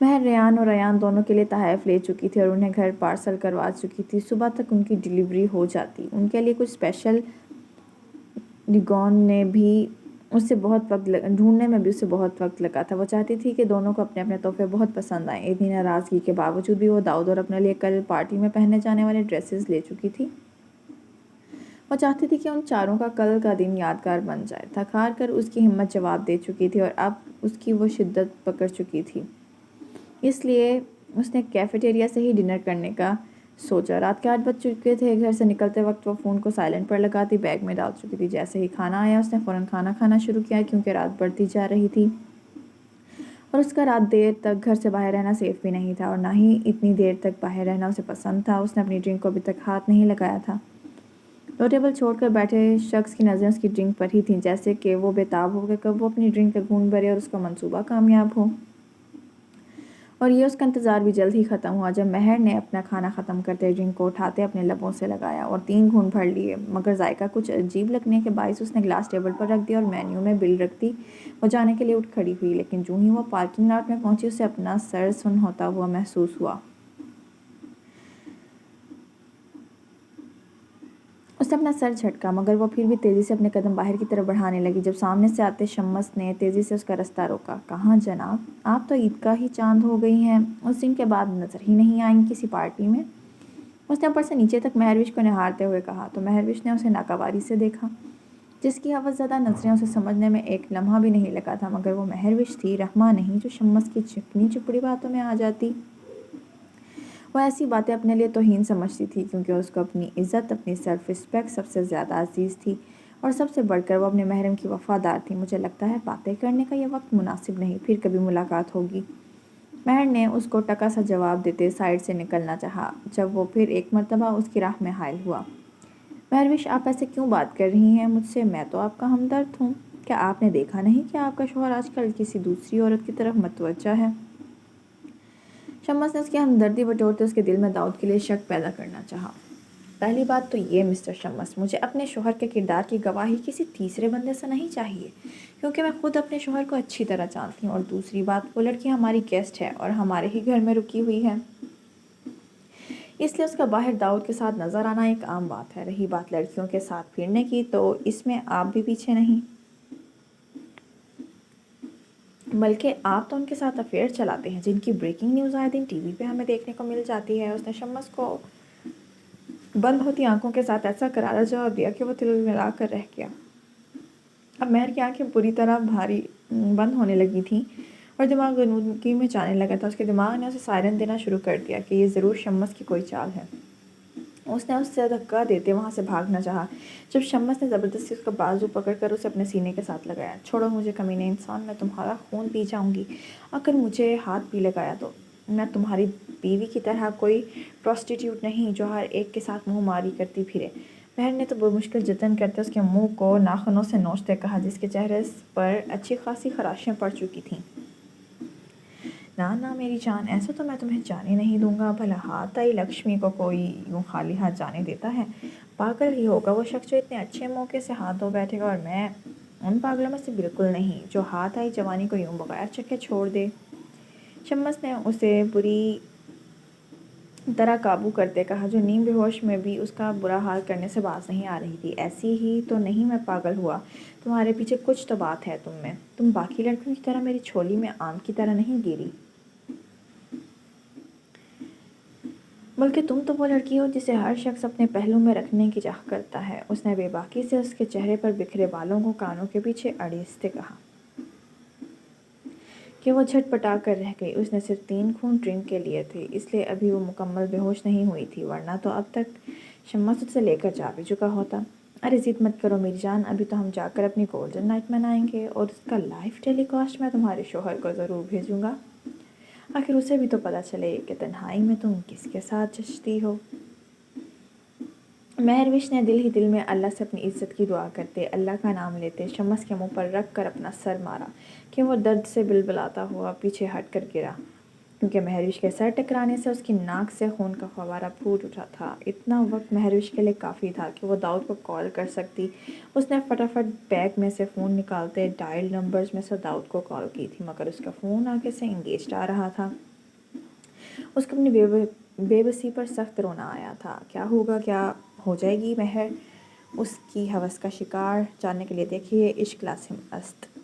مہر ریان اور ریان دونوں کے لیے تحائف لے چکی تھی اور انہیں گھر پارسل کروا چکی تھی۔ صبح تک ان کی ڈیلیوری ہو جاتی۔ ان کے لیے کچھ اسپیشل ڈیگون نے بھی اس سے بہت وقت ڈھونڈنے میں بھی اسے بہت وقت لگا تھا۔ وہ چاہتی تھی کہ دونوں کو اپنے اپنے تحفے بہت پسند آئیں۔ اتنی ناراضگی کے باوجود بھی وہ داؤد اور اپنے لیے کل پارٹی میں پہنے جانے والے ڈریسز لے چکی تھی۔ وہ چاہتی تھی کہ ان چاروں کا کل کا دن یادگار بن جائے۔ تھک ہار کر اس کی ہمت جواب دے چکی تھی اور اب اس کی وہ شدت پکڑ چکی تھی، اس لیے اس نے کیفیٹیریا سے ہی ڈنر کرنے کا سوچا۔ رات کے 8 بج چکے تھے۔ گھر سے نکلتے وقت وہ فون کو سائلنٹ پر لگاتی بیگ میں ڈال چکی تھی۔ جیسے ہی کھانا آیا اس نے فوراً کھانا کھانا شروع کیا، کیونکہ رات بڑھتی جا رہی تھی اور اس کا رات دیر تک گھر سے باہر رہنا سیف بھی نہیں تھا اور نہ ہی اتنی دیر تک باہر رہنا اسے پسند تھا۔ اس نے اپنی ڈرنک کو ابھی تک ہاتھ نہیں لگایا تھا۔ دو ٹیبل چھوڑ کر بیٹھے شخص کی نظریں اس کی ڈرنک پر ہی تھیں، جیسے کہ وہ بےتاب ہو کہ کب وہ اپنی ڈرنک کا گھونٹ بھرے اور اس کا منصوبہ کامیاب ہو۔ اور یہ اس کا انتظار بھی جلد ہی ختم ہوا جب مہر نے اپنا کھانا ختم کرتے ڈرنک کو اٹھاتے اپنے لبوں سے لگایا اور 3 گھونٹ بھر لیے، مگر ذائقہ کچھ عجیب لگنے کے باعث اس نے گلاس ٹیبل پر رکھ دیا اور مینیو میں بل رکھ دی۔ وہ جانے کے لیے اٹھ کھڑی ہوئی، لیکن جوں ہی وہ پارکنگ لاٹ میں پہنچی اسے اپنا سر سن ہوتا ہوا محسوس ہوا۔ اس نے اپنا سر جھٹکا، مگر وہ پھر بھی تیزی سے اپنے قدم باہر کی طرف بڑھانے لگی جب سامنے سے آتے شمس نے تیزی سے اس کا رستہ روکا۔ کہاں جناب؟ آپ تو عید کا ہی چاند ہو گئی ہیں، اس دن کے بعد نظر ہی نہیں آئیں کسی پارٹی میں۔ اس نے اوپر سے نیچے تک مہروش کو نہارتے ہوئے کہا تو مہروش نے اسے ناگواری سے دیکھا، جس کی حوث زدہ نظریں اسے سمجھنے میں ایک لمحہ بھی نہیں لگا تھا، مگر وہ مہروش تھی، رحمہ نہیں، جو شمس کی چکنی چپڑی باتوں میں آ جاتی۔ وہ ایسی باتیں اپنے لیے توہین سمجھتی تھی، کیونکہ اس کو اپنی عزت، اپنی سیلف رسپیکٹ سب سے زیادہ عزیز تھی اور سب سے بڑھ کر وہ اپنے محرم کی وفادار تھی۔ مجھے لگتا ہے باتیں کرنے کا یہ وقت مناسب نہیں، پھر کبھی ملاقات ہوگی۔ مہر نے اس کو ٹکا سا جواب دیتے سائڈ سے نکلنا چاہا جب وہ پھر ایک مرتبہ اس کی راہ میں حائل ہوا۔ مہروش، آپ ایسے کیوں بات کر رہی ہیں مجھ سے؟ میں تو آپ کا ہمدرد ہوں۔ کیا آپ نے دیکھا نہیں کہ آپ کا شوہر آج کل کسی دوسری عورت کی طرف متوجہ ہے؟ شمس نے اس کی ہمدردی بٹورتے اس کے دل میں داؤد کے لیے شک پیدا کرنا چاہا۔ پہلی بات تو یہ مسٹر شمس، مجھے اپنے شوہر کے کردار کی گواہی کسی تیسرے بندے سے نہیں چاہیے، کیونکہ میں خود اپنے شوہر کو اچھی طرح جانتی ہوں، اور دوسری بات، وہ لڑکی ہماری گیسٹ ہے اور ہمارے ہی گھر میں رکی ہوئی ہے، اس لیے اس کا باہر داؤد کے ساتھ نظر آنا ایک عام بات ہے۔ رہی بات لڑکیوں کے ساتھ پھرنے کی، تو اس میں آپ بھی پیچھے نہیں، بلکہ آپ تو ان کے ساتھ افیئر چلاتے ہیں، جن کی بریکنگ نیوز آئے دن ٹی وی پہ ہمیں دیکھنے کو مل جاتی ہے۔ اس نے شمس کو بند ہوتی آنکھوں کے ساتھ ایسا کرارا جواب دیا کہ وہ تلملا کر رہ گیا۔ اب مہر کی آنکھیں پوری طرح بھاری بند ہونے لگی تھیں اور دماغ غنودگی میں جانے لگا تھا۔ اس کے دماغ نے اسے سائرن دینا شروع کر دیا کہ یہ ضرور شمس کی کوئی چال ہے۔ اس نے اس سے دھکا دیتے وہاں سے بھاگنا چاہا جب شمس نے زبردستی اس کا بازو پکڑ کر اسے اپنے سینے کے ساتھ لگایا۔ چھوڑو مجھے کمینے انسان، میں تمہارا خون پی جاؤں گی، اگر مجھے ہاتھ بھی لگایا تو۔ میں تمہاری بیوی کی طرح کوئی پروسٹیٹیوٹ نہیں جو ہر ایک کے ساتھ منہ ماری کرتی پھرے۔ مہر نے تو بمشکل جتن کرتے اس کے منہ کو ناخنوں سے نوچتے کہا، جس کے چہرے پر اچھی خاصی خراشیں پڑ چکی تھیں۔ نہ میری جان، ایسا تو میں تمہیں جانے نہیں دوں گا، بھلا ہاتھ آئی لکشمی کو کوئی یوں خالی ہاتھ جانے دیتا ہے؟ پاگل ہی ہوگا وہ شخص جو اتنے اچھے موقع سے ہاتھ دھو بیٹھے گا، اور میں ان پاگلوں میں سے بالکل نہیں جو ہاتھ آئی جوانی کو یوں بغیر چکھے چھوڑ دے۔ شمس نے اسے بری طرح قابو کرتے کہا، جو نیم بے ہوش میں بھی اس کا برا حال کرنے سے باز نہیں آ رہی تھی۔ ایسی ہی تو نہیں میں پاگل ہوا، تمہارے پیچھے کچھ تو بات ہے تم میں، تم باقی لڑکیوں کی طرح میری چھولی میں آم کی طرح نہیں گری، بلکہ تم تو وہ لڑکی ہو جسے ہر شخص اپنے پہلو میں رکھنے کی چاہ کرتا ہے۔ اس نے بے باکی سے اس کے چہرے پر بکھرے بالوں کو کانوں کے پیچھے اڑیستے کہا کہ وہ جھٹ پٹا کر رہ گئی۔ اس نے صرف 3 گھونٹ ڈرنک کے لیے تھے، اس لیے ابھی وہ مکمل بے ہوش نہیں ہوئی تھی، ورنہ تو اب تک شمس اسے لے کر جا بھی چکا ہوتا۔ ارے ضد مت کرو میری جان، ابھی تو ہم جا کر اپنی گولڈن نائٹ منائیں گے، اور اس کا لائیو ٹیلی کاسٹ میں تمہارے شوہر کو ضرور بھیجوں گا، آخر اسے بھی تو پتہ چلے کہ تنہائی میں تم کس کے ساتھ جچتی ہو۔ مہروش نے دل ہی دل میں اللہ سے اپنی عزت کی دعا کرتے، اللہ کا نام لیتے، شمس کے منہ پر رکھ کر اپنا سر مارا کہ وہ درد سے بلبلاتا ہوا پیچھے ہٹ کر گرا۔ کیونکہ مہروش کے سر ٹکرانے سے اس کی ناک سے خون کا فوارہ پھوٹ اٹھا تھا۔ اتنا وقت مہروش کے لیے کافی تھا کہ وہ داؤد کو کال کر سکتی۔ اس نے فٹافٹ بیگ میں سے فون نکالتے ڈائل نمبرز میں سے داؤد کو کال کی تھی، مگر اس کا فون آگے سے انگیجڈ آ رہا تھا۔ اس کو اپنی بے بسی پر سخت رونا آیا تھا۔ کیا ہوگا، کیا ہو جائے گی مہر؟ اس کی ہوس کا شکار جاننے کے لیے دیکھیے عشق لازم است۔